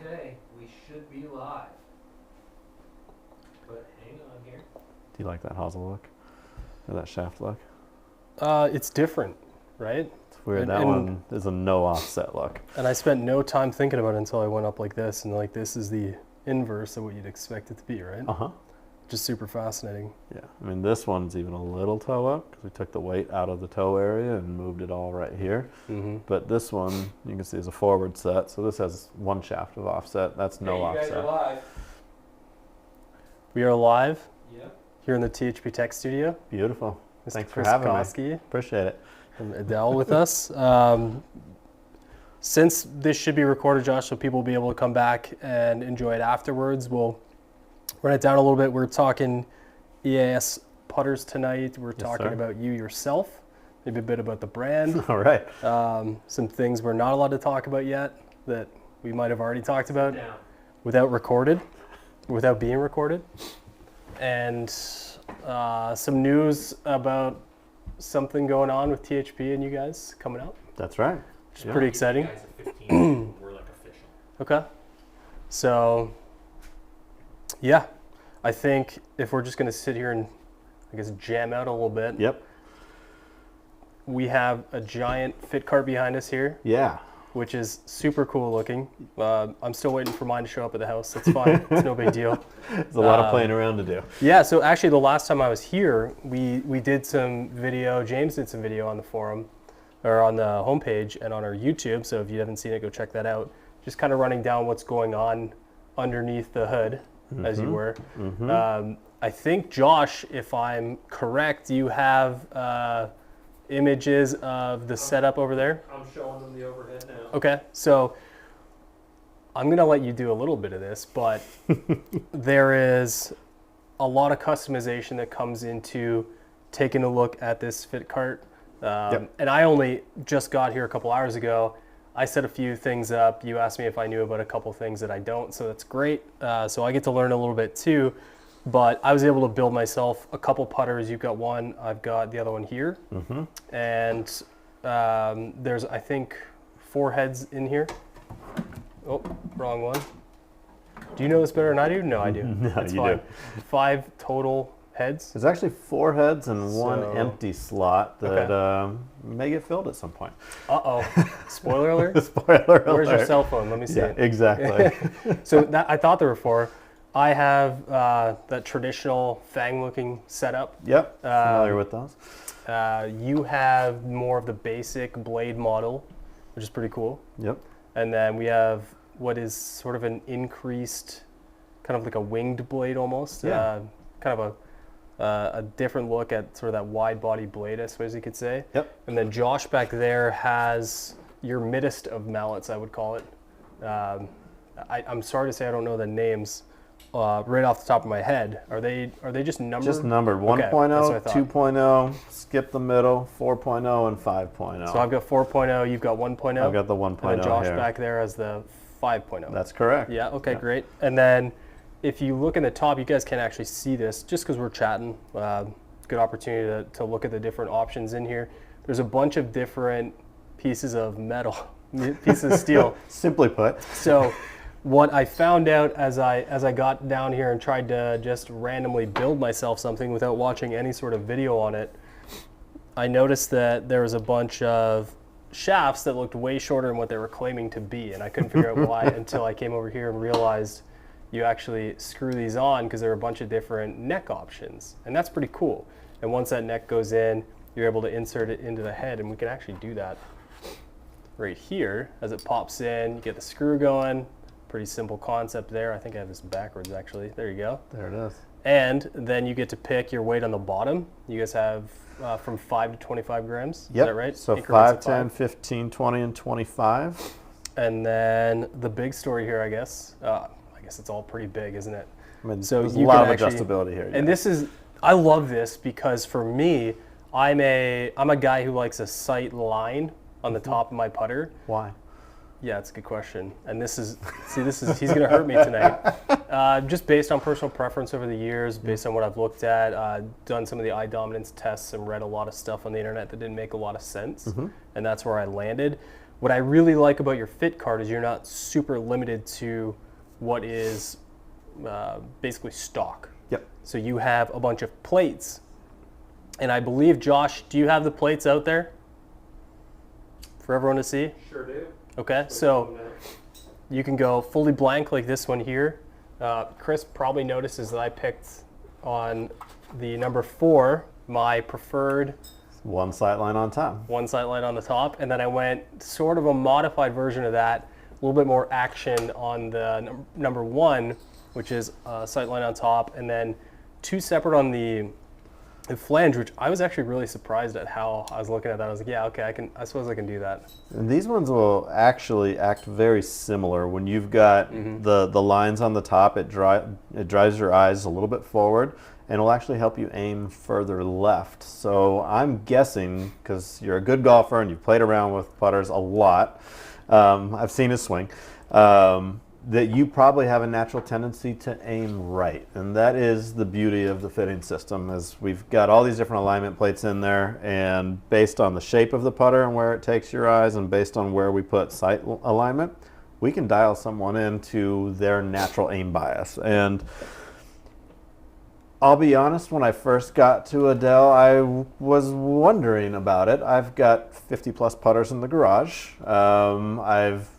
Okay, we should be live. But hang on here. Do you like that hosel look? Or that shaft look? It's different, right? It's weird. That one is a no offset look. And I spent no time thinking about it until I went up like this, and like this is the inverse of what you'd expect it to be, right? Uh-huh. Just super fascinating. Yeah, I mean this one's even a little toe up because we took the weight out of the toe area and moved it all right here. Mm-hmm. But this one, you can see, is a forward set. So this has one shaft of offset. That's no offset. You guys are live. We are live Yep. here in the THP Tech Studio. Beautiful. Mr. Thanks Chris for having Koske me. Appreciate it. and Adele with us. Since this should be recorded, Josh, so people will be able to come back and enjoy it afterwards, we'll run it down a little bit. We're talking EAS putters tonight. We're talking sir. about you yourself, maybe a bit about the brand. All right. Some things we're not allowed to talk about yet that we might have already talked about Down. without being recorded. And some news about something going on with THP and you guys coming up, That's right. which is pretty exciting. You guys are 15. We're like official. Okay. So, yeah, I think if we're just going to sit here and, I guess, jam out a little bit, Yep. we have a giant fit cart behind us here, Yeah. which is super cool looking. I'm still waiting for mine to show up at the house. That's fine. It's no big deal. There's a lot of playing around to do. Yeah, so actually the last time I was here, we did some video. James did some video on the forum, or on the homepage and on our YouTube. So if you haven't seen it, go check that out. Just kind of running down what's going on underneath the hood, as you were. Mm-hmm. I think, Josh, if I'm correct, you have images of the setup over there. I'm showing them the overhead now. Okay, so I'm going to let you do a little bit of this, but there is a lot of customization that comes into taking a look at this fit cart. Yep. And I only just got here a couple hours ago. I set a few things up. You asked me if I knew about a couple things that I don't, so that's great. So I get to learn a little bit too. But I was able to build myself a couple putters. You've got one, I've got the other one here. Mm-hmm. And there's, I think, 4 heads in here. Oh, wrong one. Do you know this better than I do? No, I do. No, That's you fine. do. 5 total heads. There's actually 4 heads and one So- empty slot that Okay. may get filled at some point. Uh-oh. Spoiler alert? Spoiler alert. Where's your cell phone? Let me see Yeah, it. exactly. So that, I thought there were 4. I have that traditional fang-looking setup. Yep, familiar with those. You have more of the basic blade model, which is pretty cool. Yep. And then we have what is sort of an increased, kind of like a winged blade almost. Yeah. Kind of a different look at sort of that wide body blade, I suppose you could say. Yep. And then Josh back there has your middest of mallets, I would call it. I'm sorry to say I don't know the names right off the top of my head. Are they just numbered? Just numbered. Okay, 1.0, that's what I thought. 2.0, skip the middle, 4.0, and 5.0. So I've got 4.0, you've got 1.0. I've got the 1.0 And then Josh here. back there has the 5.0. That's correct. Yeah, okay, Yeah. great. And then if you look in the top, you guys can't actually see this just because we're chatting. Good opportunity to look at the different options in here. There's a bunch of different pieces of metal, pieces of steel. Simply put. So what I found out as I got down here and tried to just randomly build myself something without watching any sort of video on it, I noticed that there was a bunch of shafts that looked way shorter than what they were claiming to be, and I couldn't figure out why until I came over here and realized you actually screw these on because there are a bunch of different neck options, and that's pretty cool. And once that neck goes in, you're able to insert it into the head, and we can actually do that right here as it pops in. You get the screw going. Pretty simple concept there. I think I have this backwards actually. There you go. There it is. And then you get to pick your weight on the bottom. You guys have from 5 to 25 grams. Yep. Is that right? So Increments 5, of 10, 15, 20, and 25. And then the big story here, I guess it's all pretty big, isn't it? I mean, So there's a you lot can of actually- adjustability here. And yeah. this is, I love this because for me, I'm a guy who likes a sight line on the top of my putter. Why? Yeah, it's a good question. And he's going to hurt me tonight. Just based on personal preference over the years, based on what I've looked at, done some of the eye dominance tests and read a lot of stuff on the internet that didn't make a lot of sense. And that's where I landed. What I really like about your fit card is you're not super limited to what is basically stock. Yep. So you have a bunch of plates. And I believe, Josh, do you have the plates out there for everyone to see? Sure do. Okay, so you can go fully blank like this one here. Chris probably notices that I picked on the number 4, my preferred One sight line on top. one sight line on the top, and then I went sort of a modified version of that, a little bit more action on the number 1, which is sight line on top, and then 2 separate on the flange, which I was actually really surprised at how I was looking at that. I was like, yeah, okay, I suppose I can do that. And these ones will actually act very similar. When you've got the lines on the top, it drives your eyes a little bit forward, and it'll actually help you aim further left. So I'm guessing, because you're a good golfer and you've played around with putters a lot, I've seen his swing, that you probably have a natural tendency to aim right. And that is the beauty of the fitting system, is we've got all these different alignment plates in there, and based on the shape of the putter and where it takes your eyes, and based on where we put sight alignment, we can dial someone into their natural aim bias. And I'll be honest, when I first got to Adele, I was wondering about it. I've got 50 plus putters in the garage. I've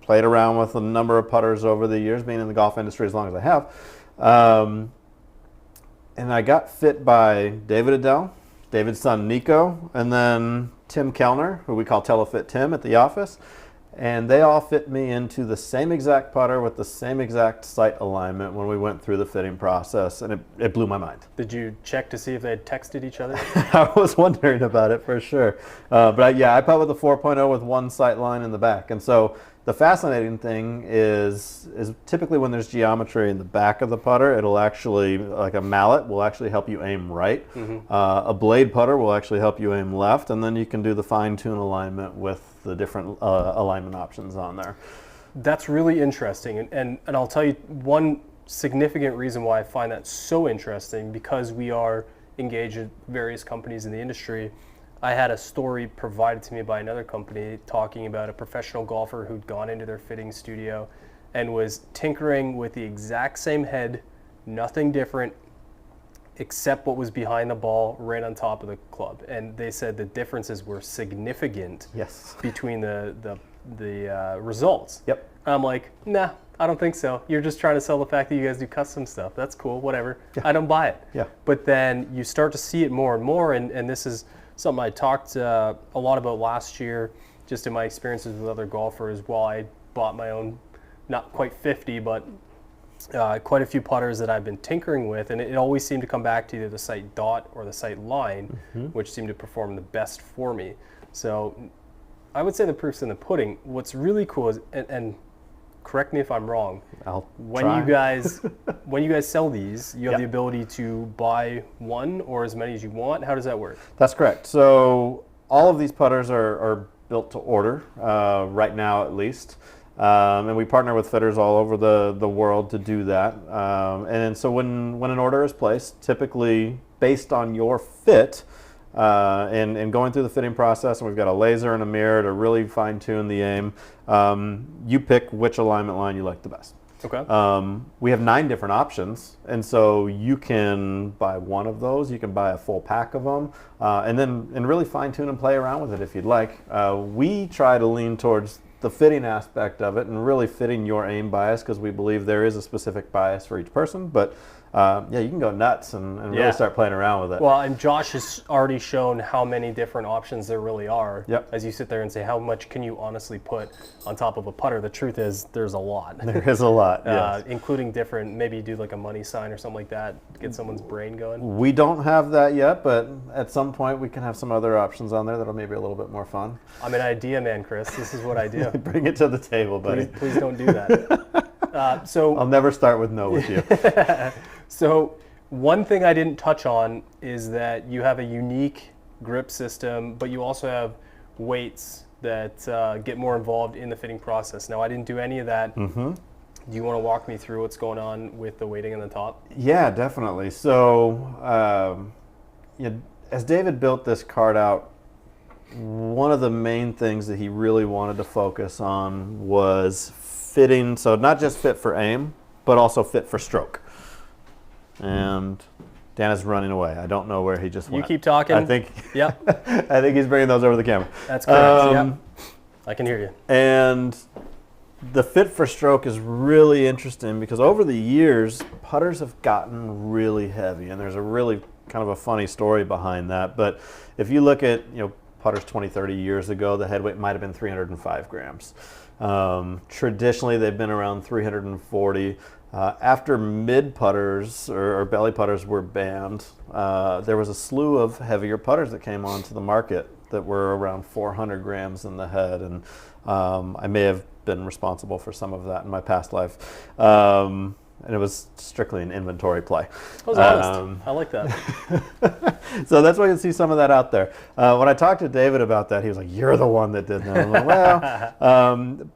played around with a number of putters over the years, being in the golf industry as long as I have. And I got fit by David Adele, David's son Nico, and then Tim Kellner, who we call Telefit Tim at the office. And they all fit me into the same exact putter with the same exact sight alignment when we went through the fitting process, and it blew my mind. Did you check to see if they had texted each other? I was wondering about it for sure. I putt with a 4.0 with one sight line in the back. And so the fascinating thing is typically when there's geometry in the back of the putter, it'll actually, like a mallet, will actually help you aim right. A blade putter will actually help you aim left, and then you can do the fine-tune alignment with the different alignment options on there. That's really interesting, and I'll tell you one significant reason why I find that so interesting, because we are engaged with various companies in the industry. I had a story provided to me by another company talking about a professional golfer who'd gone into their fitting studio and was tinkering with the exact same head, nothing different, except what was behind the ball right on top of the club. And they said the differences were significant between the results. Yep. And I'm like, nah, I don't think so. You're just trying to sell the fact that you guys do custom stuff. That's cool, whatever. Yeah. I don't buy it. Yeah. But then you start to see it more and more, and this is something I talked a lot about last year, just in my experiences with other golfers while I bought my own, not quite 50, but quite a few putters that I've been tinkering with, and it always seemed to come back to either the sight dot or the sight line, which seemed to perform the best for me. So I would say the proof's in the pudding. What's really cool is, and correct me if I'm wrong, when you guys sell these, you have the ability to buy one or as many as you want. How does that work? That's correct. So all of these putters are built to order, right now at least. And we partner with fitters all over the world to do that. And so when an order is placed, typically based on your fit, and going through the fitting process, and we've got a laser and a mirror to really fine tune the aim, you pick which alignment line you like the best. Okay. We have 9 different options, and so you can buy one of those, you can buy a full pack of them, and really fine tune and play around with it if you'd like. We try to lean towards the fitting aspect of it and really fitting your aim bias, because we believe there is a specific bias for each person, but you can go nuts and really start playing around with it. Well, and Josh has already shown how many different options there really are. Yep. As you sit there and say, how much can you honestly put on top of a putter? The truth is, there's a lot. There is a lot, yes. Including different, maybe do like a money sign or something like that, get someone's brain going. We don't have that yet, but at some point we can have some other options on there that'll maybe a little bit more fun. I'm an idea man, Chris. This is what I do. Bring it to the table, buddy. Please don't do that. So I'll never start with no with you. So one thing I didn't touch on is that you have a unique grip system, but you also have weights that get more involved in the fitting process. Now, I didn't do any of that. Do you want to walk me through what's going on with the weighting on the top? Yeah, definitely. So as David built this card out one of the main things that he really wanted to focus on was fitting, so not just fit for aim, but also fit for stroke. And Dan is running away. I don't know where he just went. You keep talking. I think. Yep. I think he's bringing those over the camera. That's correct. Yep. I can hear you. And the fit for stroke is really interesting because over the years, putters have gotten really heavy, and there's a really kind of a funny story behind that. But if you look at putters 20, 30 years ago, the head weight might have been 305 grams. Traditionally, they've been around 340. After mid putters or belly putters were banned, there was a slew of heavier putters that came onto the market that were around 400 grams in the head, and I may have been responsible for some of that in my past life. And it was strictly an inventory play. I was honest. I like that. So that's why you can see some of that out there. When I talked to David about that, he was like, "You're the one that did that." I'm like, well,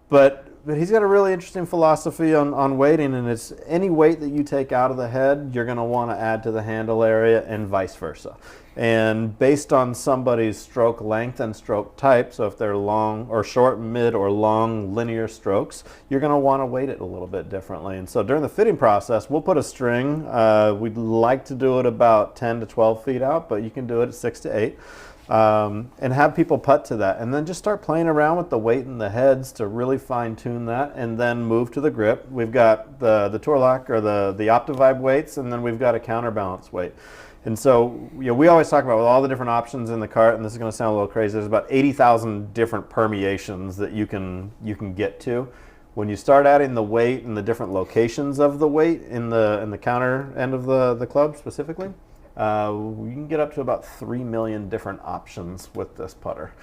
but he's got a really interesting philosophy on weighting, and it's any weight that you take out of the head, you're going to want to add to the handle area, and vice versa. And based on somebody's stroke length and stroke type, so if they're long or short, mid, or long linear strokes, you're going to want to weight it a little bit differently. And so during the fitting process, we'll put a string. We'd like to do it about 10 to 12 feet out, but you can do it at 6 to 8. And have people putt to that, and then just start playing around with the weight and the heads to really fine tune that, and then move to the grip. We've got the Torlock or the OptiVibe weights, and then we've got a counterbalance weight. And so we always talk about with all the different options in the cart, and this is going to sound a little crazy, there's about 80,000 different permeations that you can get to. When you start adding the weight and the different locations of the weight in the counter end of the club specifically, you can get up to about 3 million different options with this putter.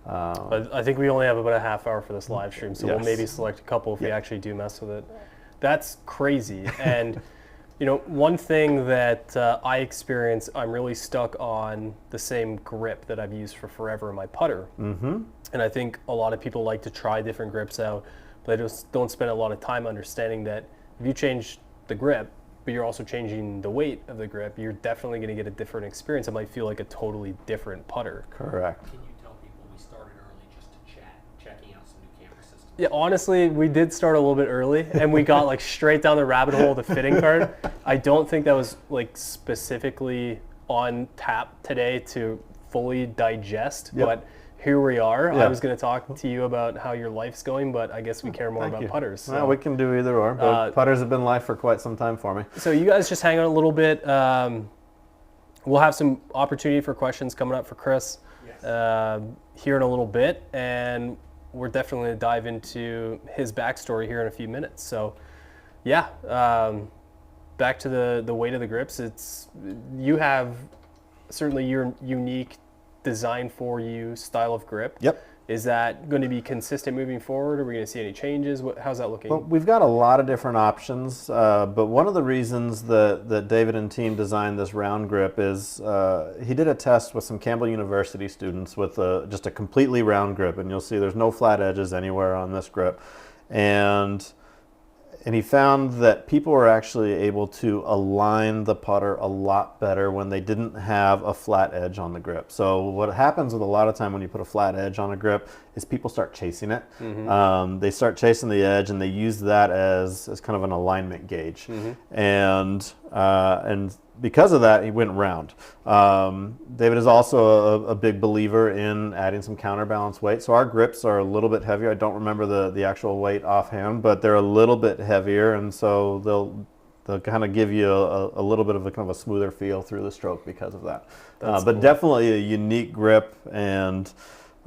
I think we only have about a half hour for this live stream, so we'll maybe select a couple if we actually do mess with it. That's crazy. And one thing that I experience, I'm really stuck on the same grip that I've used for forever in my putter. Mm-hmm. And I think a lot of people like to try different grips out, but they just don't spend a lot of time understanding that if you change the grip, but you're also changing the weight of the grip, you're definitely going to get a different experience. It might feel like a totally different putter. Correct. Can you tell people we started early just to chat, checking out some new camera systems? Yeah, honestly, we did start a little bit early, and we got like straight down the rabbit hole of the fitting card. I don't think that was like specifically on tap today to fully digest, but here we are. I was going to talk to you about how your life's going, but I guess we care more about putters. So. Well, we can do either or, but putters have been life for quite some time for me. So you guys just hang out a little bit. We'll have some opportunity for questions coming up for Chris here in a little bit, and we're definitely going to dive into his backstory here in a few minutes. So back to the weight of the grips. You have certainly your unique design for you style of grip. Yep. Is that going to be consistent moving forward? Are we going to see any changes? How's that looking? Well, we've got a lot of different options, but one of the reasons that David and team designed this round grip is he did a test with some Campbell University students with just a completely round grip, and you'll see there's no flat edges anywhere on this grip. And he found that people were actually able to align the putter a lot better when they didn't have a flat edge on the grip. So what happens with a lot of time when you put a flat edge on a grip is people start chasing it. Mm-hmm. They start chasing the edge, and they use that as kind of an alignment gauge. Mm-hmm. And because of that, he went round. David is also a big believer in adding some counterbalance weight. So our grips are a little bit heavier. I don't remember the actual weight offhand, but they're a little bit heavier, and so they'll kind of give you a little bit of a kind of a smoother feel through the stroke because of that. But cool. Definitely a unique grip, and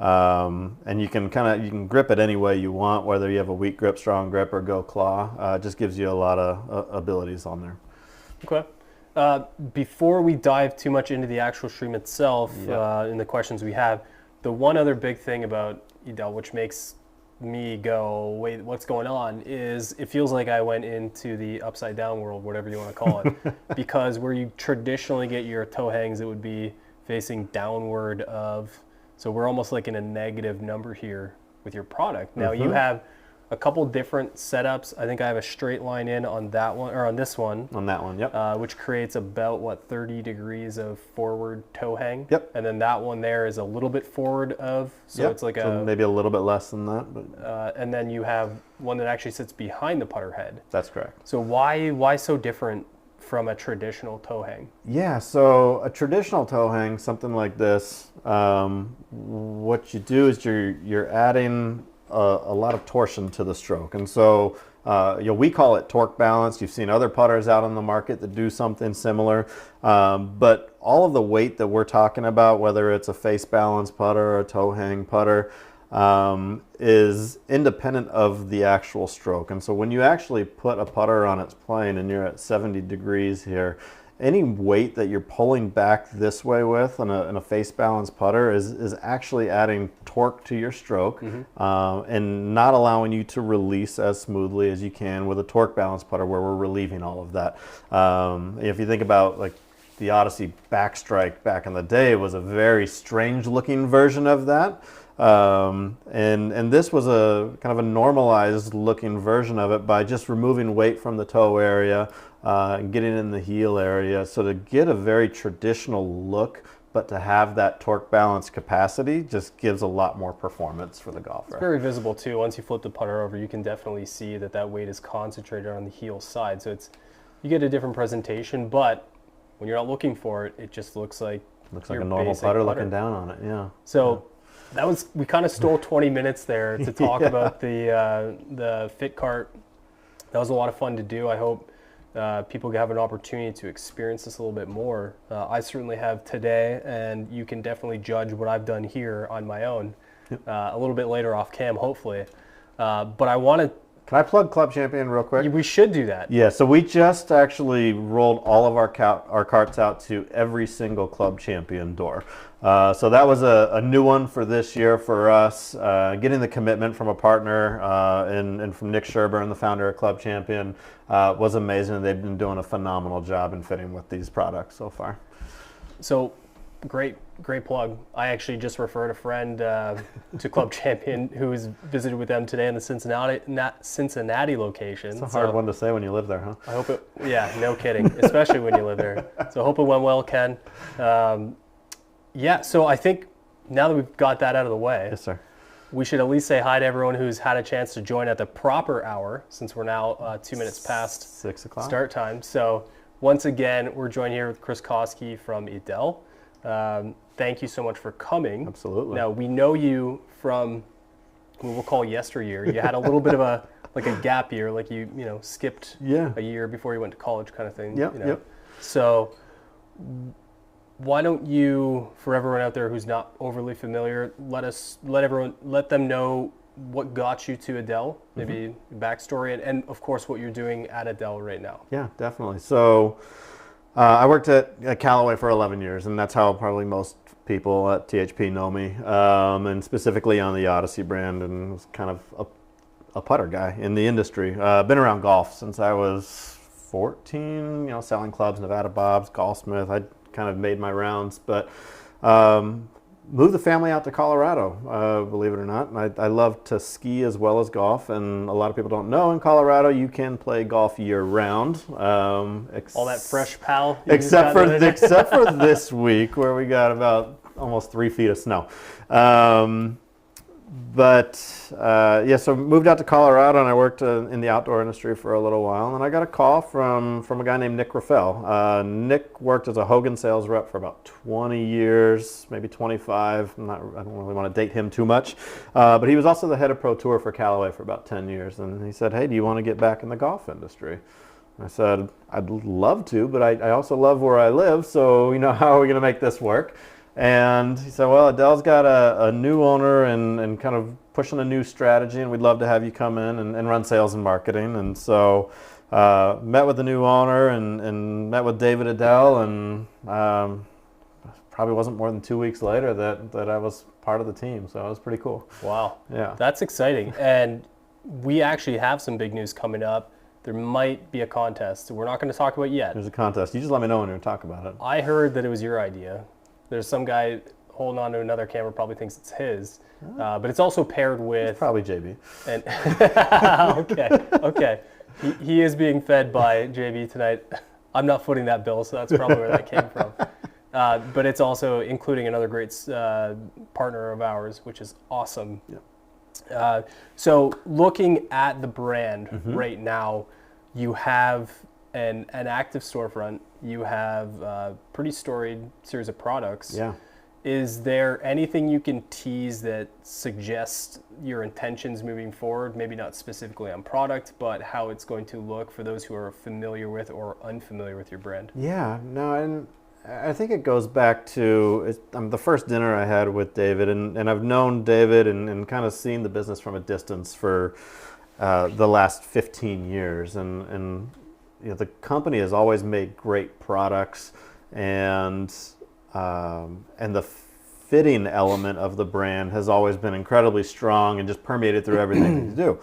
you can grip it any way you want, whether you have a weak grip, strong grip, or go claw. It just gives you a lot of abilities on there. Okay. Before we dive too much into the actual stream itself, in the questions we have, the one other big thing about Edel, which makes me go, wait, what's going on, is it feels like I went into the upside down world, whatever you want to call it, because where you traditionally get your toe hangs, it would be facing downward so we're almost like in a negative number here with your product. Now you have a couple different setups. I think I have a straight line in on that one, or on this one. On that one, yep. Which creates about, 30 degrees of forward toe hang. Yep. And then that one there is a little bit forward of, so Yep. it's like So maybe a little bit less than that, but and then you have one that actually sits behind the putter head. that's correct. So why so different from a traditional toe hang? Yeah, so a traditional toe hang, something like this, what you do is you're adding a lot of torsion to the stroke. And so we call it torque balance. You've seen other putters out on the market that do something similar. But all of the weight that we're talking about, whether it's a face balance putter or a toe hang putter, is independent of the actual stroke. And so when you actually put a putter on its plane and you're at 70 degrees here, any weight that you're pulling back this way with in a face balance putter is actually adding torque to your stroke, and not allowing you to release as smoothly as you can with a torque balance putter where we're relieving all of that. If you think about like the Odyssey backstrike back in the day, was a very strange looking version of that. And this was a kind of a normalized looking version of it by just removing weight from the toe area, and getting in the heel area. So to get a very traditional look, but to have that torque balance capacity just gives a lot more performance for the golfer. It's very visible too. Once you flip the putter over, you can definitely see that weight is concentrated on the heel side. So you get a different presentation, but when you're not looking for it, it just looks like a normal putter looking down on it. Yeah. So we kind of stole 20 minutes there to talk about the fit cart. That was a lot of fun to do. I hope people have an opportunity to experience this a little bit more. I certainly have today, and you can definitely judge what I've done here on my own a little bit later off cam, hopefully. But I want to... Can I plug Club Champion real quick? We should do that. Yeah, so we just actually rolled all of our carts out to every single Club Champion door. So that was a new one for this year for us. Getting the commitment from a partner and from Nick Sherburne, the founder of Club Champion, was amazing. They've been doing a phenomenal job in fitting with these products so far. So great plug. I actually just referred a friend to Club Champion who's visited with them today in the Cincinnati location. It's a hard one to say when you live there, huh? I hope it, yeah, no kidding, especially when you live there. So I hope it went well, Ken. Yeah, so I think now that we've got that out of the way, yes, sir, we should at least say hi to everyone who's had a chance to join at the proper hour, since we're now 2 minutes past 6 o'clock start time. So once again, we're joined here with Chris Koske from Edel. Thank you so much for coming. Absolutely. Now, we know you from what we'll call yesteryear. You had a little bit of a gap year, like you skipped a year before you went to college kind of thing. Yep. So why don't you, for everyone out there who's not overly familiar, let them know what got you to Adele, maybe backstory, and of course what you're doing at Adele right now. Yeah, definitely. So I worked at Callaway for 11 years, and that's how probably most people at THP know me, and specifically on the Odyssey brand, and was kind of a putter guy in the industry. Been around golf since I was 14, selling clubs, Nevada Bobs, Golfsmith. I kind of made my rounds, but moved the family out to Colorado, believe it or not. And I love to ski as well as golf, and a lot of people don't know in Colorado you can play golf year round. All that fresh pal. Except for this week where we got about almost 3 feet of snow. So moved out to Colorado, and I worked in the outdoor industry for a little while, and I got a call from a guy named Nick Raffel. Nick worked as a Hogan sales rep for about 20 years, maybe 25. I don't really want to date him too much, but he was also the head of Pro Tour for Callaway for about 10 years, and he said, "Hey, do you want to get back in the golf industry?" I said, "I'd love to, but I also love where I live, so how are we going to make this work?" And he said, "Well, Adele's got a new owner and kind of pushing a new strategy, and we'd love to have you come in and run sales and marketing." And so met with the new owner and met with David Adele, and probably wasn't more than 2 weeks later that I was part of the team. So it was pretty cool. Wow. Yeah. That's exciting. And we actually have some big news coming up. There might be a contest. We're not going to talk about it yet. There's a contest. You just let me know when you're going to talk about it. I heard that it was your idea. There's some guy holding on to another camera probably thinks it's his. But it's also paired with... Probably JB. And okay. He is being fed by JB tonight. I'm not footing that bill, so that's probably where that came from. But it's also including another great partner of ours, which is awesome. Yep. So looking at the brand right now, you have an active storefront. You have a pretty storied series of products. Yeah. Is there anything you can tease that suggests your intentions moving forward? Maybe not specifically on product, but how it's going to look for those who are familiar with or unfamiliar with your brand? Yeah, no, and I think it goes back to the first dinner I had with David, and I've known David and kind of seen the business from a distance for the last 15 years, and the company has always made great products, and the fitting element of the brand has always been incredibly strong and just permeated through everything we do.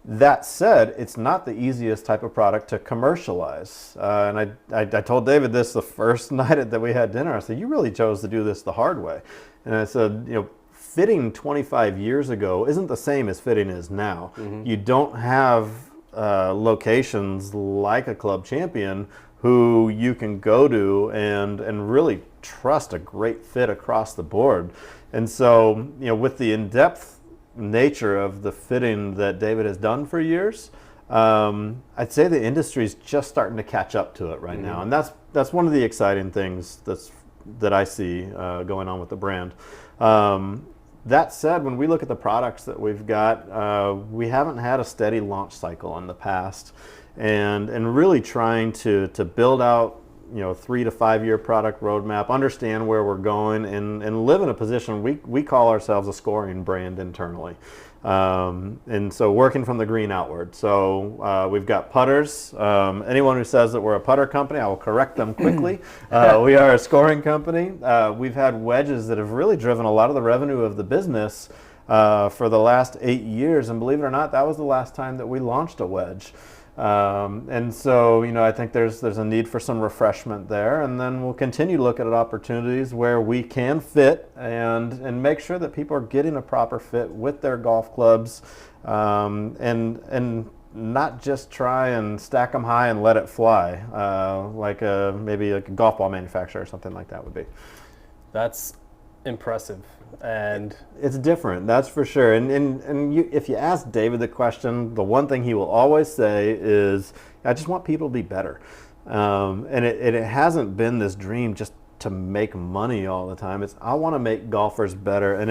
That said, it's not the easiest type of product to commercialize. And I told David this the first night that we had dinner. I said, you really chose to do this the hard way. And I said, fitting 25 years ago isn't the same as fitting is now. You don't have locations like a Club Champion who you can go to and really trust a great fit across the board. And so, with the in-depth nature of the fitting that David has done for years, I'd say the industry's just starting to catch up to it right now. And that's one of the exciting things that I see going on with the brand. That said, when we look at the products that we've got, we haven't had a steady launch cycle in the past. And really trying to build out 3 to 5 year product roadmap, understand where we're going, and live in a position we call ourselves a scoring brand internally. And so working from the green outward. So we've got putters. Anyone who says that we're a putter company, I will correct them quickly. We are a scoring company. We've had wedges that have really driven a lot of the revenue of the business for the last 8 years. And believe it or not, that was the last time that we launched a wedge. And so, I think there's a need for some refreshment there, and then we'll continue to look at opportunities where we can fit and make sure that people are getting a proper fit with their golf clubs, and not just try and stack them high and let it fly, like maybe like a golf ball manufacturer or something like that would be. That's impressive. And it's different, that's for sure. And if you ask David the question, the one thing he will always say is, I just want people to be better. And it hasn't been this dream just to make money all the time. It's, I want to make golfers better. And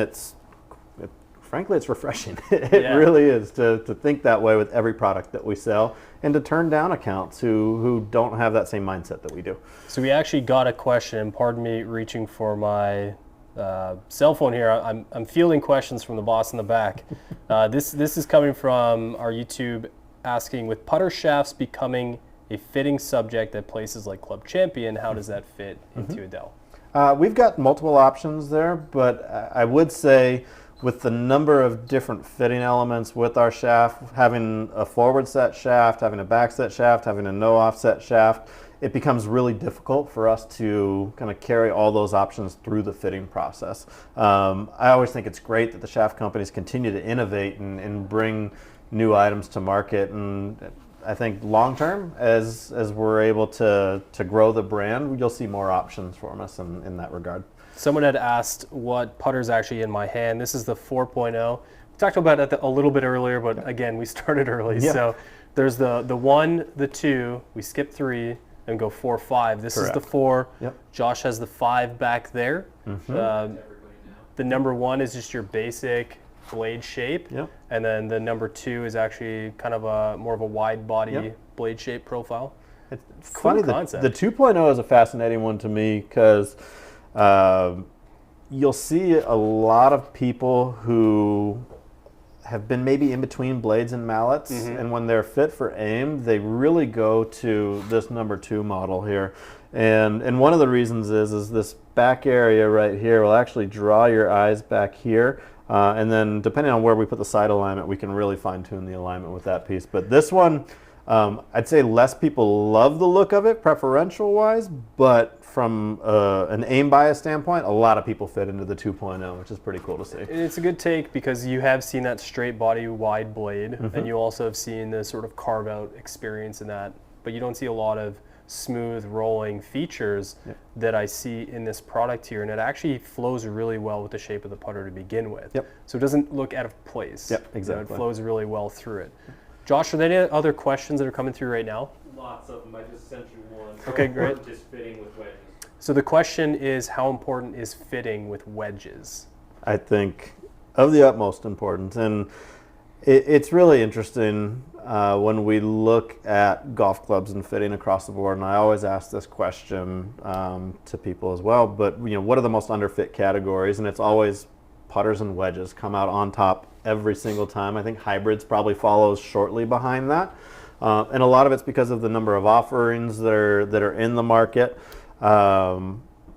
frankly, it's refreshing. It really is to think that way with every product that we sell, and to turn down accounts who don't have that same mindset that we do. So we actually got a question, pardon me reaching for my cell phone here. I'm fielding questions from the boss in the back. This is coming from our YouTube, asking, with putter shafts becoming a fitting subject at places like Club Champion, how does that fit into Adele? We've got multiple options there, but I would say with the number of different fitting elements with our shaft, having a forward set shaft, having a back set shaft, having a no offset shaft, it becomes really difficult for us to kind of carry all those options through the fitting process. I always think it's great that the shaft companies continue to innovate and bring new items to market. And I think long term, as we're able to grow the brand, you'll see more options from us in that regard. Someone had asked what putter's actually in my hand. This is the 4.0. We talked about it a little bit earlier, but again, we started early. Yeah. So there's the 1, the 2, we skip 3, and go 4, 5. This Correct. Is the 4. Yep. Josh has the 5 back there. The number 1 is just your basic blade shape. Yep. And then the number 2 is actually kind of more of a wide body blade shape profile. It's cool funny, concept. The 2.0 is a fascinating one to me because you'll see a lot of people who have been maybe in between blades and mallets, and when they're fit for aim, they really go to this number 2 model here. And one of the reasons is this back area right here will actually draw your eyes back here, and then depending on where we put the sight alignment, we can really fine tune the alignment with that piece. But this one, I'd say less people love the look of it preferential wise, but from an aim bias standpoint, a lot of people fit into the 2.0, which is pretty cool to see. It's a good take because you have seen that straight body wide blade, and you also have seen the sort of carve out experience in that, but you don't see a lot of smooth rolling features that I see in this product here, and it actually flows really well with the shape of the putter to begin with. So it doesn't look out of place. Exactly. It flows really well through it. Josh, are there any other questions that are coming through right now? Lots of them. I just sent you one. Okay, great. Just fitting with wedges. So the question is, how important is fitting with wedges? I think of the utmost importance, and it's really interesting when we look at golf clubs and fitting across the board. And I always ask this question to people as well. But what are the most underfit categories? And it's always putters and wedges come out on top every single time. I think hybrids probably follows shortly behind that, and a lot of it's because of the number of offerings that are in the market.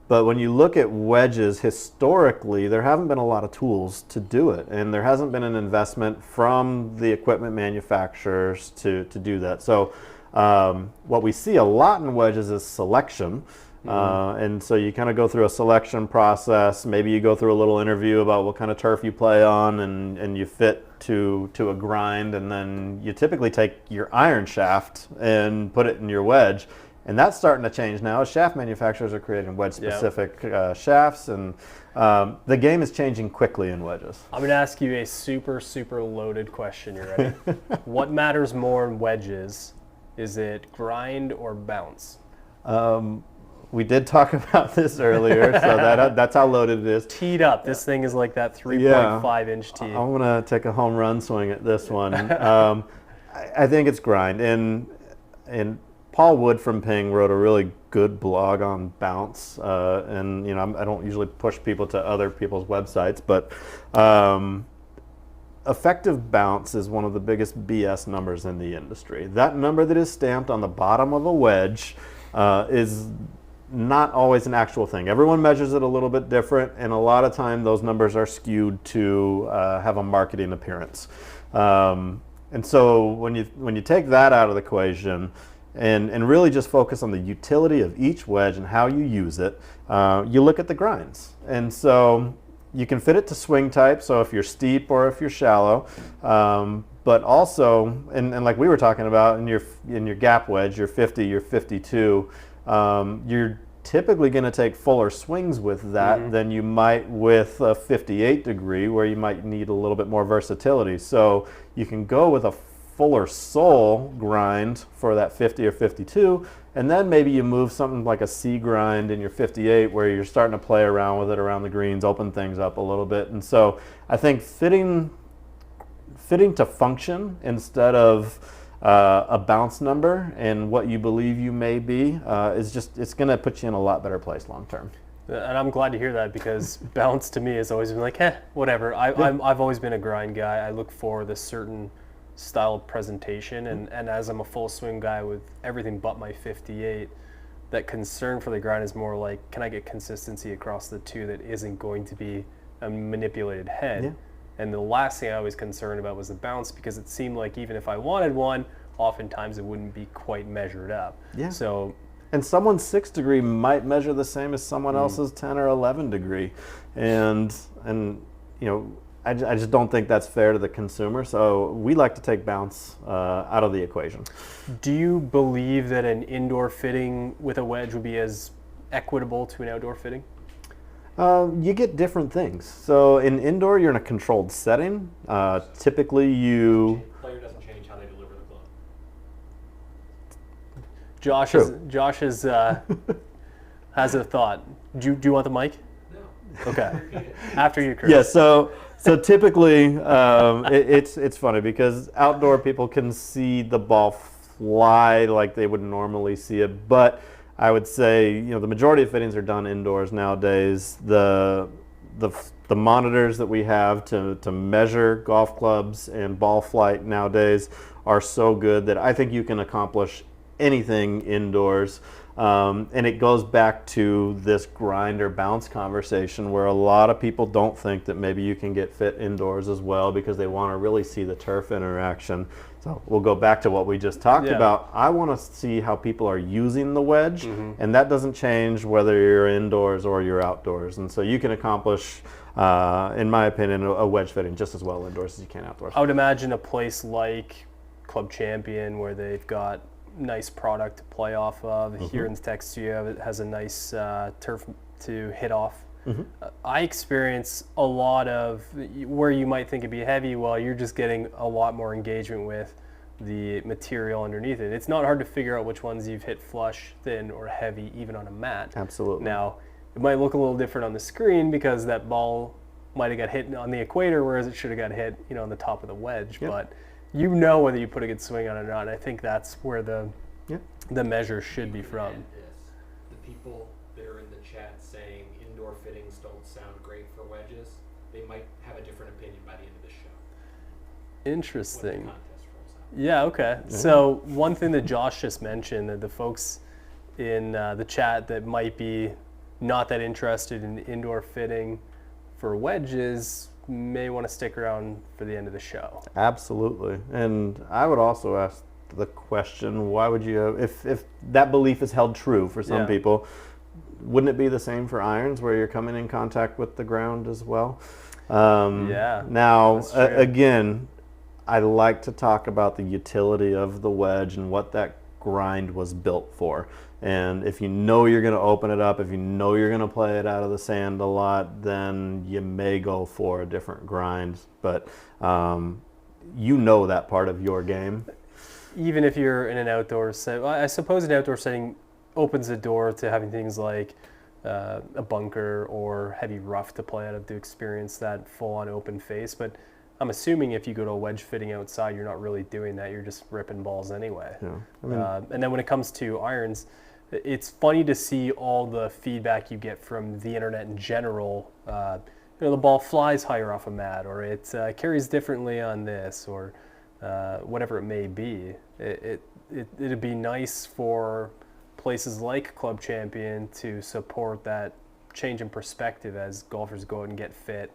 But when you look at wedges, historically, there haven't been a lot of tools to do it, and there hasn't been an investment from the equipment manufacturers to do that. So what we see a lot in wedges is selection. And so you kind of go through a selection process. Maybe you go through a little interview about what kind of turf you play on, and you fit to a grind, and then you typically take your iron shaft and put it in your wedge. And that's starting to change now. Shaft manufacturers are creating wedge-specific shafts, and the game is changing quickly in wedges. I'm going to ask you a super, super loaded question. You ready? What matters more in wedges? Is it grind or bounce? We did talk about this earlier, so that's how loaded it is. Teed up. This thing is like that 3.5-inch tee. I'm going to take a home run swing at this one. I think it's grind. And Paul Wood from Ping wrote a really good blog on bounce, and I don't usually push people to other people's websites, but effective bounce is one of the biggest BS numbers in the industry. That number that is stamped on the bottom of a wedge is not always an actual thing. Everyone measures it a little bit different, and a lot of time those numbers are skewed to have a marketing appearance. And so when you take that out of the equation, and really just focus on the utility of each wedge and how you use it, you look at the grinds. And so you can fit it to swing type, so if you're steep or if you're shallow, but also, and like we were talking about, in your gap wedge, your 50, your 52, you're typically going to take fuller swings with that than you might with a 58 degree, where you might need a little bit more versatility. So you can go with a fuller sole grind for that 50 or 52, and then maybe you move something like a C grind in your 58 where you're starting to play around with it around the greens, open things up a little bit. And so I think fitting to function instead of a bounce number and what you believe you may be it's going to put you in a lot better place long term. And I'm glad to hear that, because bounce to me has always been like, whatever. I've always been a grind guy. I look for this certain style of presentation, and as I'm a full swing guy with everything but my 58, that concern for the grind is more like, can I get consistency across the two that isn't going to be a manipulated head? And the last thing I was concerned about was the bounce, because it seemed like even if I wanted one, oftentimes it wouldn't be quite measured up. So, and someone's 6 degree might measure the same as someone else's 10 or 11 degree, and I just don't think that's fair to the consumer. So we like to take bounce out of the equation. Do you believe that an indoor fitting with a wedge would be as equitable to an outdoor fitting? You get different things. So in indoor, you're in a controlled setting. Typically, The player doesn't change how they deliver the club. Josh has a thought. Do you want the mic? No. Okay. After you, Chris. Yeah. So typically, it's funny because outdoor people can see the ball fly like they would normally see it, but I would say the majority of fittings are done indoors nowadays. The monitors that we have to measure golf clubs and ball flight nowadays are so good that I think you can accomplish anything indoors. And it goes back to this grind or bounce conversation where a lot of people don't think that maybe you can get fit indoors as well because they want to really see the turf interaction. So we'll go back to what we just talked about. I want to see how people are using the wedge, and that doesn't change whether you're indoors or you're outdoors. And so you can accomplish, in my opinion, a wedge fitting just as well indoors as you can outdoors. I would imagine a place like Club Champion, where they've got nice product to play off of. Here in the Tech Studio, it has a nice turf to hit off. I experience a lot of where you might think it'd be heavy, well, you're just getting a lot more engagement with the material underneath it. It's not hard to figure out which ones you've hit flush, thin, or heavy, even on a mat. Absolutely. Now, it might look a little different on the screen because that ball might have got hit on the equator, whereas it should have got hit, on the top of the wedge. But you know whether you put a good swing on it or not. And I think that's where the measure should be from. The people that are in the chat saying indoor fittings don't sound great for wedges, they might have a different opinion by the end of the show. Interesting. Yeah, okay. So one thing that Josh just mentioned, that the folks in the chat that might be not that interested in indoor fitting for wedges may want to stick around for the end of the show. Absolutely. And I would also ask the question, why would you, if that belief is held true for some people, wouldn't it be the same for irons where you're coming in contact with the ground as well? Now, again, I like to talk about the utility of the wedge and what that grind was built for. And if you know you're going to open it up, if you know you're going to play it out of the sand a lot, then you may go for a different grind. But you know that part of your game. Even if you're in an outdoor setting, I suppose an outdoor setting opens the door to having things like a bunker or heavy rough to play out of to experience that full-on open face. But I'm assuming if you go to a wedge fitting outside, you're not really doing that. You're just ripping balls anyway. And then when it comes to irons, it's funny to see all the feedback you get from the internet in general. The ball flies higher off a mat, or it carries differently on this, or whatever it may be. It'd be nice for places like Club Champion to support that change in perspective as golfers go out and get fit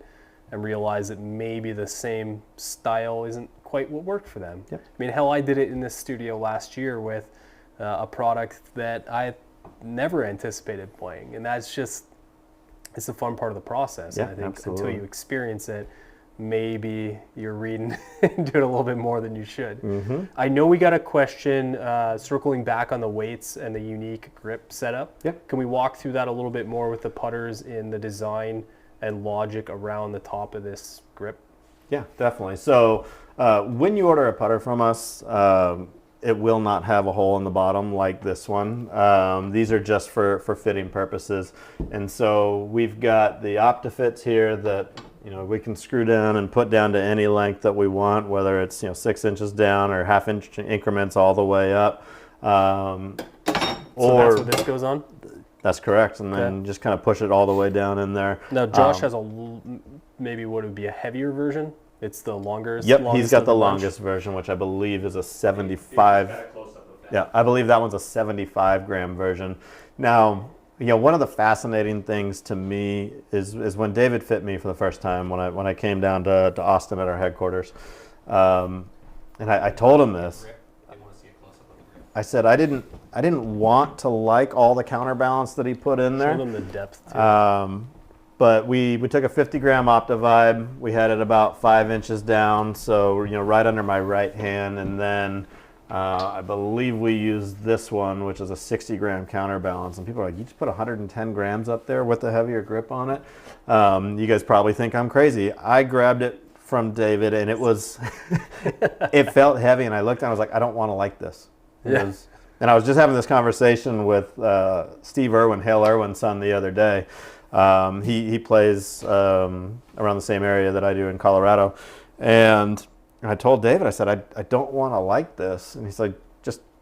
and realize that maybe the same style isn't quite what worked for them. I mean, hell, I did it in this studio last year with a product that I never anticipated playing, and that's just, it's the fun part of the process. And I think until you experience it, maybe you're reading and doing a little bit more than you should. I know we got a question circling back on the weights and the unique grip setup. Can we walk through that a little bit more with the putters in the design and logic around the top of this grip? Yeah, definitely. So when you order a putter from us, it will not have a hole in the bottom like this one. These are just for fitting purposes. And so we've got the OptiFits here that we can screw down and put down to any length that we want, whether it's 6 inches down or half-inch increments all the way up. So that's what this goes on? That's correct, and then just kind of push it all the way down in there. Now Josh has maybe what would be a heavier version. It's the longer. Yep, he's got the longest version, which I believe is a 75. Yeah, I believe that one's a 75 gram version. Now, one of the fascinating things to me is when David fit me for the first time when I came down to Austin at our headquarters, and I told him this. I said I didn't want to like all the counterbalance that he put in there. Show them the depth too. But we took a 50 gram OptiVibe. We had it about 5 inches down, so right under my right hand, and then I believe we used this one, which is a 60 gram counterbalance. And people are like, you just put 110 grams up there with the heavier grip on it? You guys probably think I'm crazy. I grabbed it from David, and it was it felt heavy, and I looked and I was like, I don't want to like this. And I was just having this conversation with Steve Irwin, Hale Irwin's son, the other day. He plays around the same area that I do in Colorado. And I told David, I said, I don't want to like this. And he's like,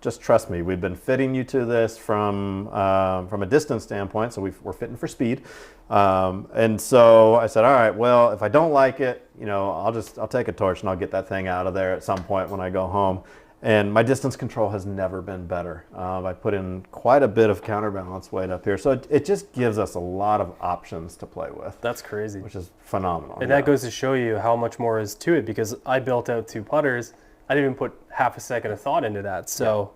just trust me. We've been fitting you to this from a distance standpoint, so we're fitting for speed. And so I said, all right, well, if I don't like it, I'll take a torch and I'll get that thing out of there at some point when I go home. And my distance control has never been better. I put in quite a bit of counterbalance weight up here. So it just gives us a lot of options to play with. That's crazy. Which is phenomenal. And that goes to show you how much more is to it, because I built out 2 putters. I didn't even put half a second of thought into that. So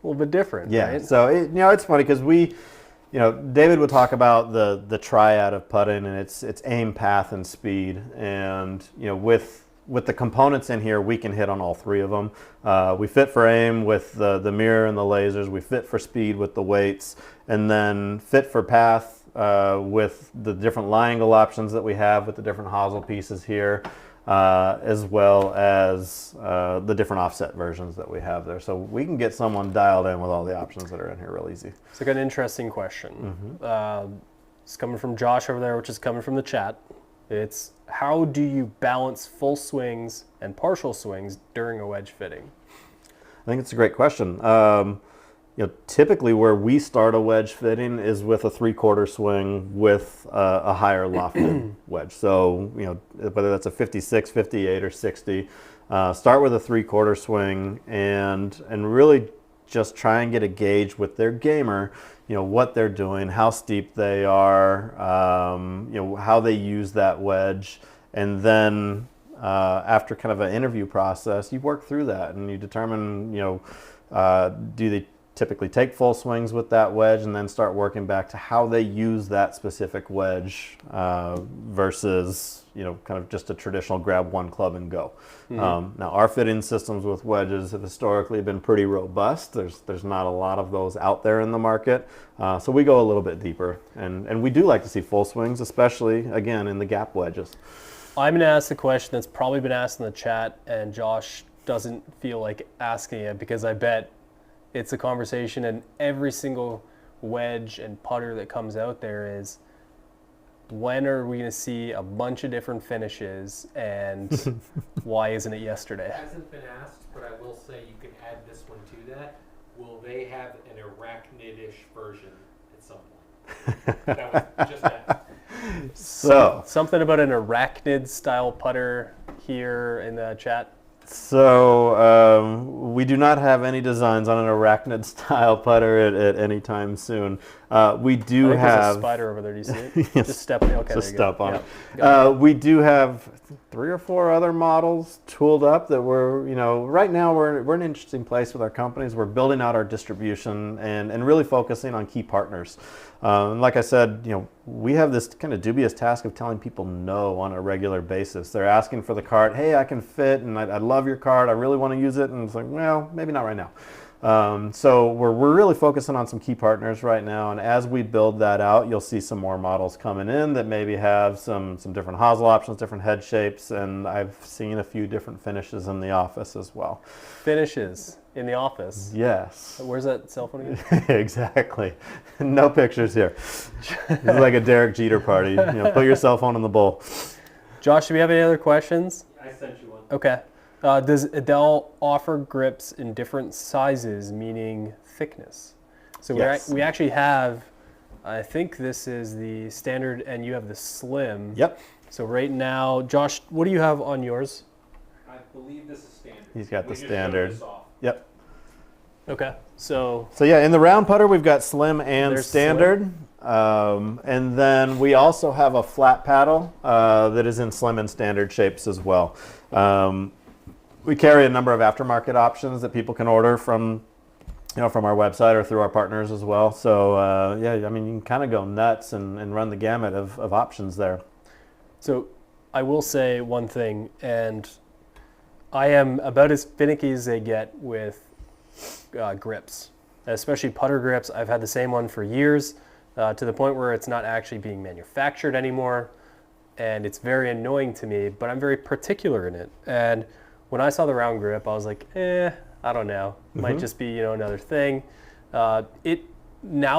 a little bit different, right? So it's funny because David would talk about the triad of putting, and it's aim, path, and speed. And with the components in here, we can hit on all 3 of them. We fit for aim with the mirror and the lasers. We fit for speed with the weights, and then fit for path with the different lie angle options that we have with the different hosel pieces here, as well as the different offset versions that we have there. So we can get someone dialed in with all the options that are in here real easy. It's like an interesting question. It's coming from Josh over there, which is coming from the chat. It's, how do you balance full swings and partial swings during a wedge fitting? I think it's a great question. Typically where we start a wedge fitting is with a 3/4 swing with a higher lofted wedge. So, whether that's a 56, 58, or 60, start with a 3/4 swing and really just try and get a gauge with their gamer, what they're doing, how steep they are, how they use that wedge. And then after kind of an interview process, you work through that and you determine, do they typically take full swings with that wedge, and then start working back to how they use that specific wedge versus, kind of just a traditional grab one club and go. Now, our fitting systems with wedges have historically been pretty robust. There's not a lot of those out there in the market. So we go a little bit deeper, and we do like to see full swings, especially, again, in the gap wedges. I'm going to ask the question that's probably been asked in the chat, and Josh doesn't feel like asking it, because I bet it's a conversation, and every single wedge and putter that comes out there is, when are we going to see a bunch of different finishes, and why isn't it yesterday? It hasn't been asked, but I will say you can add this one to that. Will they have an arachnid-ish version at some point? That was just asked. So something about an arachnid style putter here in the chat. So we do not have any designs on an arachnid style putter at any time soon. We do have there's a spider over there. Do you see it? Yes. Just step. Okay, Just there you step go. on Yeah. it. We do have 3 or 4 other models tooled up that we're, right now we're in an interesting place with our companies. We're building out our distribution and really focusing on key partners. And like I said, we have this kind of dubious task of telling people no on a regular basis. They're asking for the cart. Hey, I can fit, and I love your cart. I really want to use it. And it's like, well, maybe not right now. So we're really focusing on some key partners right now, and as we build that out, you'll see some more models coming in that maybe have some different hosel options, different head shapes, and I've seen a few different finishes in the office as well. Finishes in the office? Yes. Where's that cell phone again? Exactly. No pictures here. It's like a Derek Jeter party. Put your cell phone in the bowl. Josh, do we have any other questions? I sent you one. Okay. Does Adele offer grips in different sizes, meaning thickness? So Yes. we actually have, I think this is the standard, and you have the slim. Yep. So right now, Josh, what do you have on yours? I believe this is standard. He's got We the just standard. showed this off. Yep. Okay. So Yeah, in the round putter, we've got slim and There's standard. And then we also have a flat paddle that is in slim and standard shapes as well. We carry a number of aftermarket options that people can order from our website or through our partners as well. So you can kind of go nuts and run the gamut of options there. So I will say one thing, and I am about as finicky as they get with grips, especially putter grips. I've had the same one for years, to the point where it's not actually being manufactured anymore, and it's very annoying to me, but I'm very particular in it. And when I saw the round grip, I was like, I don't know. Might just be, another thing. Now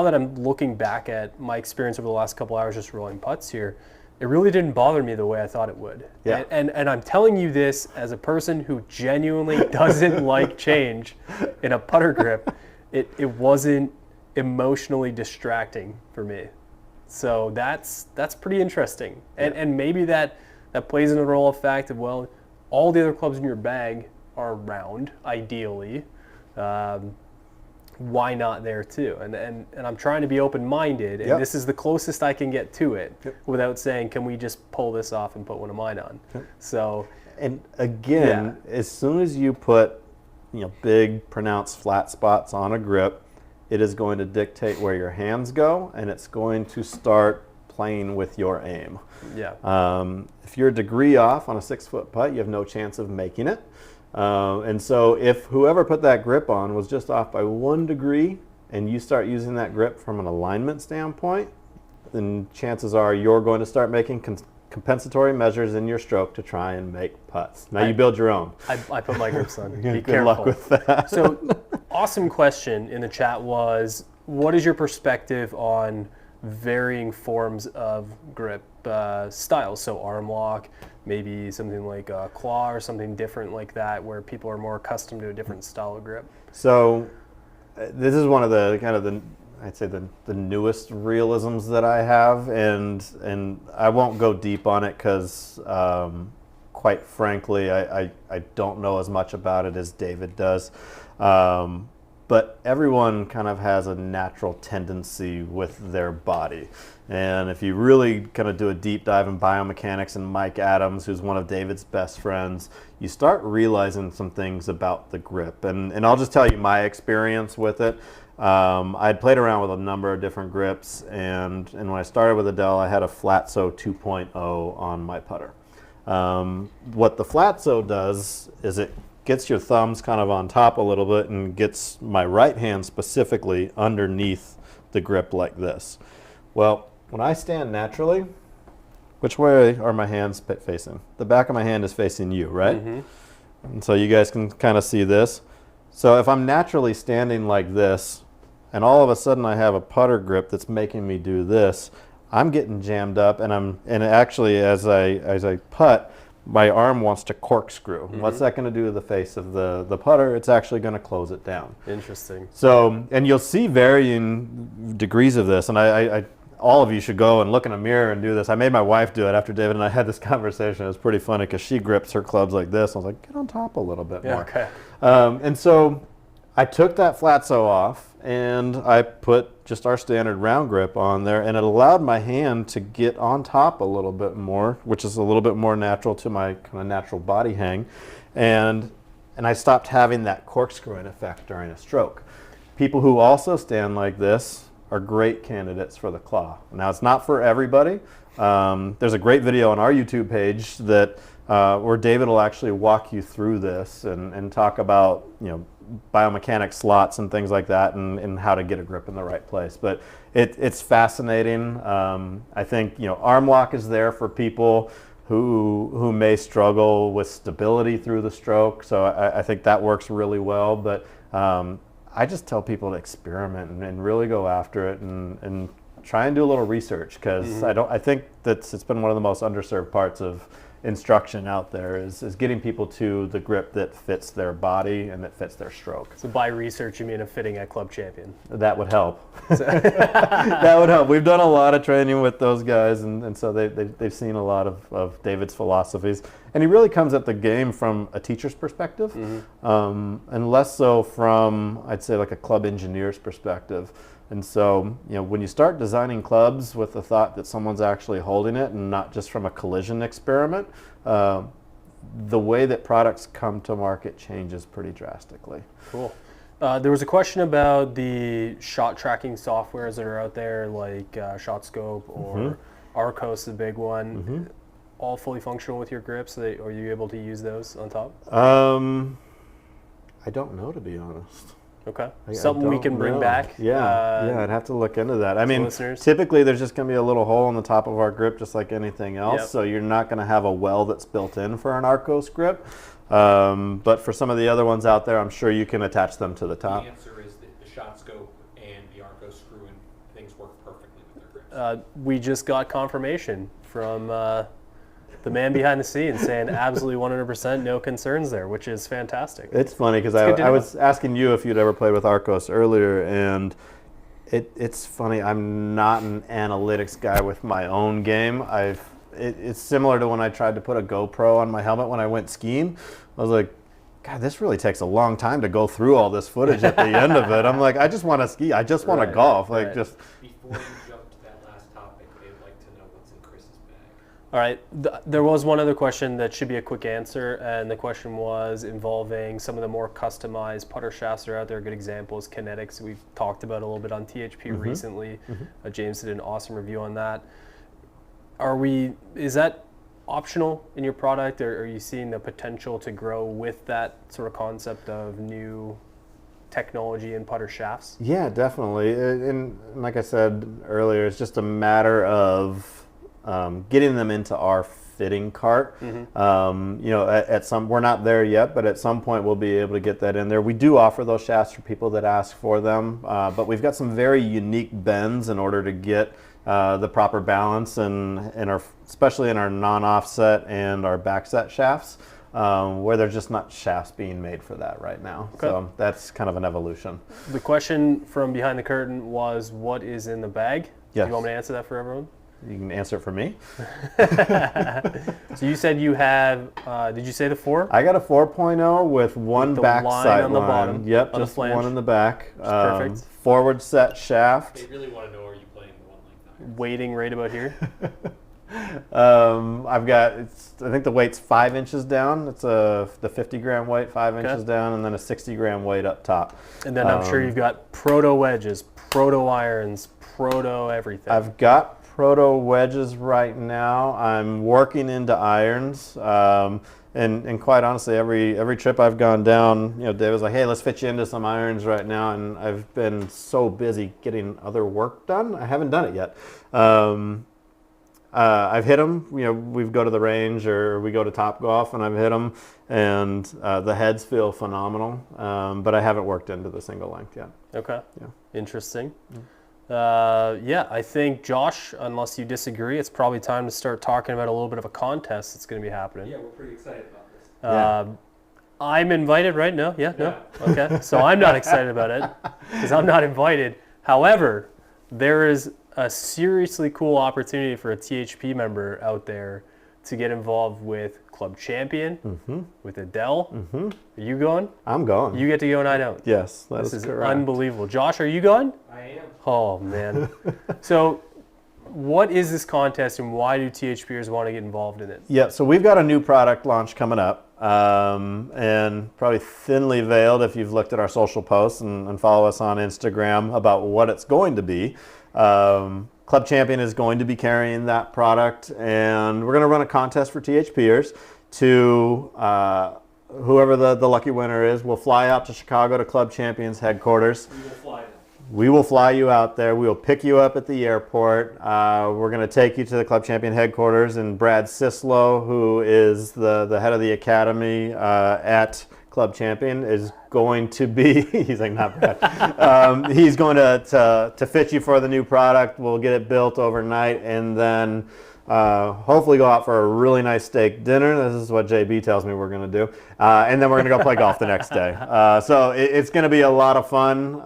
that I'm looking back at my experience over the last couple hours just rolling putts here, it really didn't bother me the way I thought it would. Yeah. And I'm telling you this as a person who genuinely doesn't like change in a putter grip. It wasn't emotionally distracting for me. So that's pretty interesting. And maybe that plays in a role of fact of, well, all the other clubs in your bag are round, ideally. Why not there too? And I'm trying to be open-minded, and this is the closest I can get to it without saying, can we just pull this off and put one of mine on? So, and again, as soon as you put big pronounced flat spots on a grip, it is going to dictate where your hands go, and it's going to start playing with your aim. If you're a degree off on a 6-foot putt, you have no chance of making it. And so if whoever put that grip on was just off by 1 degree and you start using that grip from an alignment standpoint, then chances are you're going to start making compensatory measures in your stroke to try and make putts. Now you build your own. I put my grips on. Be Good careful. luck with that. So, awesome question in the chat was, what is your perspective on varying forms of grip styles? So arm lock, maybe something like a claw or something different like that, where people are more accustomed to a different style of grip. So this is one of the I'd say the newest realisms that I have, and I won't go deep on it because quite frankly I don't know as much about it as David does. But everyone kind of has a natural tendency with their body. And if you really kind of do a deep dive in biomechanics, and Mike Adams, who's one of David's best friends, you start realizing some things about the grip. And I'll just tell you my experience with it. I'd played around with a number of different grips, and when I started with Adele, I had a Flatso 2.0 on my putter. What the Flatso does is it gets your thumbs kind of on top a little bit and gets my right hand specifically underneath the grip like this. Well, when I stand naturally, which way are my hands facing? The back of my hand is facing you, right? And so you guys can kind of see this. So if I'm naturally standing like this, and all of a sudden I have a putter grip that's making me do this, I'm getting jammed up, and actually as I putt, my arm wants to corkscrew. What's that going to do to the face of the putter? It's actually going to close it down. Interesting. So, and you'll see varying degrees of this, and I all of you should go and look in a mirror and do this. I made my wife do it after David and I had this conversation. It was pretty funny because she grips her clubs like this. I was like, get on top a little bit more. Okay. And so I took that Flatso off and I put just our standard round grip on there, and it allowed my hand to get on top a little bit more, which is a little bit more natural to my kind of natural body hang. And I stopped having that corkscrewing effect during a stroke. People who also stand like this are great candidates for the claw. Now, it's not for everybody. There's a great video on our YouTube page that where David will actually walk you through this and talk about biomechanics slots and things like that, and how to get a grip in the right place. But it's fascinating. I think arm lock is there for people who may struggle with stability through the stroke. So I think that works really well. But I just tell people to experiment and really go after it and try and do a little research, because I think that it's been one of the most underserved parts of instruction out there is getting people to the grip that fits their body and that fits their stroke. So by research, you mean of fitting at Club Champion? That would help. That would help. We've done a lot of training with those guys, and so they've seen a lot of David's philosophies. And he really comes at the game from a teacher's perspective, and less so from, I'd say, like a club engineer's perspective. And so, when you start designing clubs with the thought that someone's actually holding it and not just from a collision experiment, the way that products come to market changes pretty drastically. Cool. There was a question about the shot tracking softwares that are out there, like ShotScope or Arcos, the big one. All fully functional with your grips? Are you able to use those on top? I don't know, to be honest. Okay. Something we can bring back. Yeah, I'd have to look into that. I mean, listeners. Typically there's just going to be a little hole in the top of our grip, just like anything else. Yep. So you're not going to have a well that's built in for an Arcos grip. But for some of the other ones out there, I'm sure you can attach them to the top. The answer is that the ShotScope and the Arcos screw and things work perfectly with their grips. We just got confirmation from the man behind the scenes saying absolutely 100% no concerns there, which is fantastic. It's funny because I was asking you if you'd ever played with Arcos earlier, and it's funny, I'm not an analytics guy with my own game. It's similar to when I tried to put a GoPro on my helmet when I went skiing. I was like, God, this really takes a long time to go through all this footage at the end of it. I'm like, I just want to ski. I just want to golf. Like, just. Before you jump to that last topic, I'd like to know what's in Chris's bag. All right. There was one other question that should be a quick answer, and the question was involving some of the more customized putter shafts that are out there. A good example is Kinetics. We've talked about a little bit on THP recently. James did an awesome review on that. Is that optional in your product, or are you seeing the potential to grow with that sort of concept of new technology in putter shafts? Yeah, definitely. And like I said earlier, it's just a matter of getting them into our fitting cart. You know, we're not there yet, but at some point we'll be able to get that in there. We do offer those shafts for people that ask for them, but we've got some very unique bends in order to get the proper balance, and especially in our non-offset and our backset shafts, where there's just not shafts being made for that right now. Okay. So that's kind of an evolution. The question from behind the curtain was, what is in the bag? Yes. Do you want me to answer that for everyone? You can answer it for me. So you said you have, did you say the 4? I got a 4.0 with one the back line sight on the line. bottom, Yep, on the just flange. one in the back. Perfect. Forward set shaft. They really want to know, are you playing the one length iron? Waiting right about here. I think the weight's 5 inches down. It's the 50 gram weight, 5 inches down, and then a 60 gram weight up top. And then I'm sure you've got proto wedges, proto irons, proto everything. I've got proto wedges right now. I'm working into irons. And quite honestly, every trip I've gone down, you know, Dave was like, hey, let's fit you into some irons right now. And I've been so busy getting other work done, I haven't done it yet. I've hit them. You know, we go to the range or we go to Top Golf, and I've hit them, and the heads feel phenomenal. But I haven't worked into the single length yet. Okay. Yeah. Interesting. I think, Josh, unless you disagree, it's probably time to start talking about a little bit of a contest that's going to be happening. Yeah, we're pretty excited about this. I'm invited, right? No? Yeah? No? Okay. So I'm not excited about it because I'm not invited. However, there is a seriously cool opportunity for a THP member out there to get involved with Club Champion, with Adele. Are you going? I'm going. You get to go and I don't. Yes, This is correct. unbelievable. Josh, are you going? I am. Oh, man. So what is this contest and why do THPers want to get involved in it? Yeah, so we've got a new product launch coming up, and probably thinly veiled if you've looked at our social posts and follow us on Instagram about what it's going to be. Club Champion is going to be carrying that product, and we're going to run a contest for THPers to whoever the lucky winner is will fly out to Chicago to Club Champion's headquarters. We will fly them. We will fly you out there. We will pick you up at the airport. We're going to take you to the Club Champion headquarters, and Brad Sislow, who is the head of the academy at Club Champion, is going to be, he's like, not Brad. He's going to fit you for the new product. We'll get it built overnight, and then hopefully go out for a really nice steak dinner. This is what JB tells me we're going to do. And then we're going to go play golf the next day. So it's going to be a lot of fun.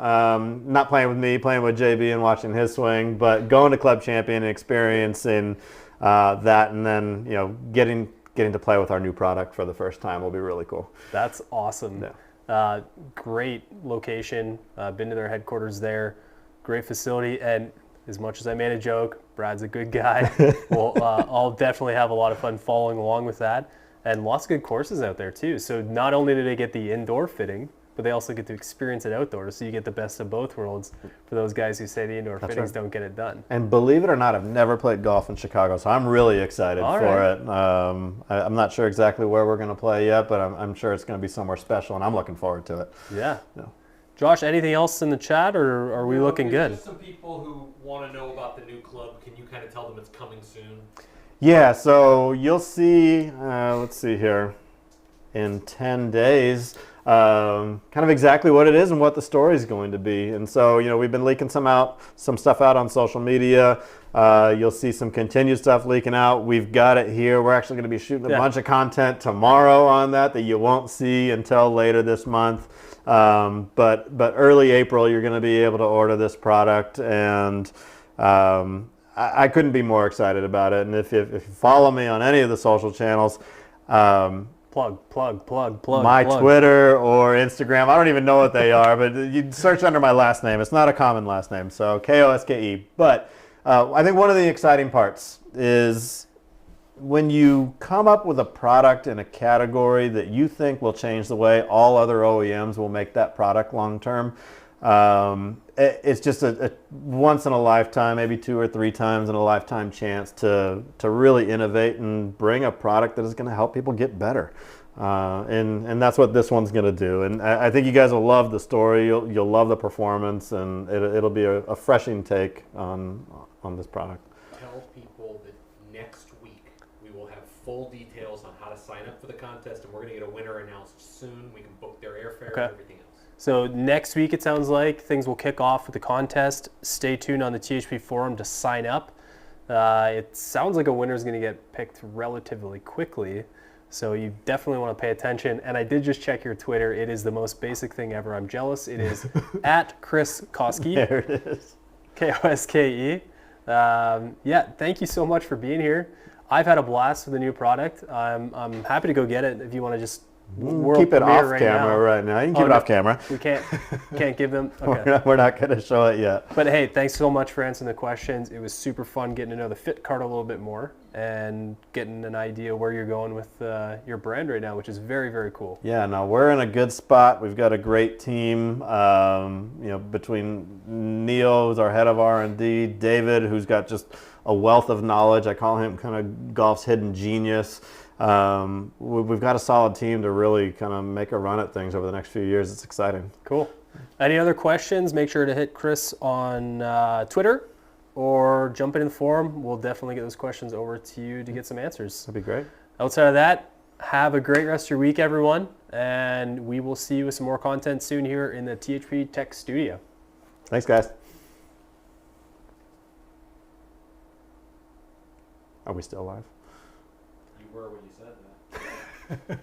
Not playing with me, playing with JB and watching his swing, but going to Club Champion and experiencing that, and then, you know, getting to play with our new product for the first time will be really cool. That's awesome. Yeah. Great location. Been to their headquarters there. Great facility. And as much as I made a joke, Brad's a good guy. Well, I'll definitely have a lot of fun following along with that. And lots of good courses out there too. So not only do they get the indoor fitting, but they also get to experience it outdoors. So you get the best of both worlds for those guys who say the indoor fittings don't get it done. And believe it or not, I've never played golf in Chicago, so I'm really excited for it. I'm not sure exactly where we're going to play yet, but I'm sure it's going to be somewhere special, and I'm looking forward to it. Yeah. Josh, anything else in the chat, or are we looking good? Just some people who want to know about the new club. Can you kind of tell them it's coming soon? Yeah, so you'll see, let's see here, in 10 days, kind of exactly what it is and what the story is going to be. And so, you know, we've been leaking some stuff out on social media. You'll see some continued stuff leaking out. We've got it here. We're actually going to be shooting a bunch of content tomorrow on that you won't see until later this month. But early April, you're going to be able to order this product, and I couldn't be more excited about it. And if you follow me on any of the social channels, Plug. My Twitter or Instagram. I don't even know what they are, but you search under my last name. It's not a common last name, so Koske. But I think one of the exciting parts is when you come up with a product in a category that you think will change the way all other OEMs will make that product long term. It's just a once in a lifetime, maybe 2 or 3 times in a lifetime chance to really innovate and bring a product that is going to help people get better. And that's what this one's going to do. And I think you guys will love the story. You'll love the performance, and it'll be a refreshing take on this product. Tell people that next week we will have full details on how to sign up for the contest, and we're going to get a winner announced soon. We can book their airfare and everything else. So next week, it sounds like things will kick off with the contest. Stay tuned on the THP forum to sign up. It sounds like a winner is going to get picked relatively quickly, so you definitely want to pay attention. And I did just check your Twitter. It is the most basic thing ever. I'm jealous. It is at Chris Koske. There it is. Koske. Yeah, thank you so much for being here. I've had a blast with the new product. I'm happy to go get it if you want to just keep it off camera right now. You can keep it off camera. We can't give them. Okay. We're not going to show it yet. But hey, thanks so much for answering the questions. It was super fun getting to know the fit card a little bit more and getting an idea where you're going with your brand right now, which is very, very cool. Yeah, no, we're in a good spot. We've got a great team. Between Neil, who's our head of R&D, David, who's got just a wealth of knowledge. I call him kind of golf's hidden genius. We've got a solid team to really kind of make a run at things over the next few years. It's exciting. Cool. Any other questions? Make sure to hit Chris on Twitter or jump in the forum. We'll definitely get those questions over to you to get some answers. That'd be great. Outside of that, have a great rest of your week, everyone. And we will see you with some more content soon here in the THP Tech Studio. Thanks, guys. Are we still live? You were when you said that.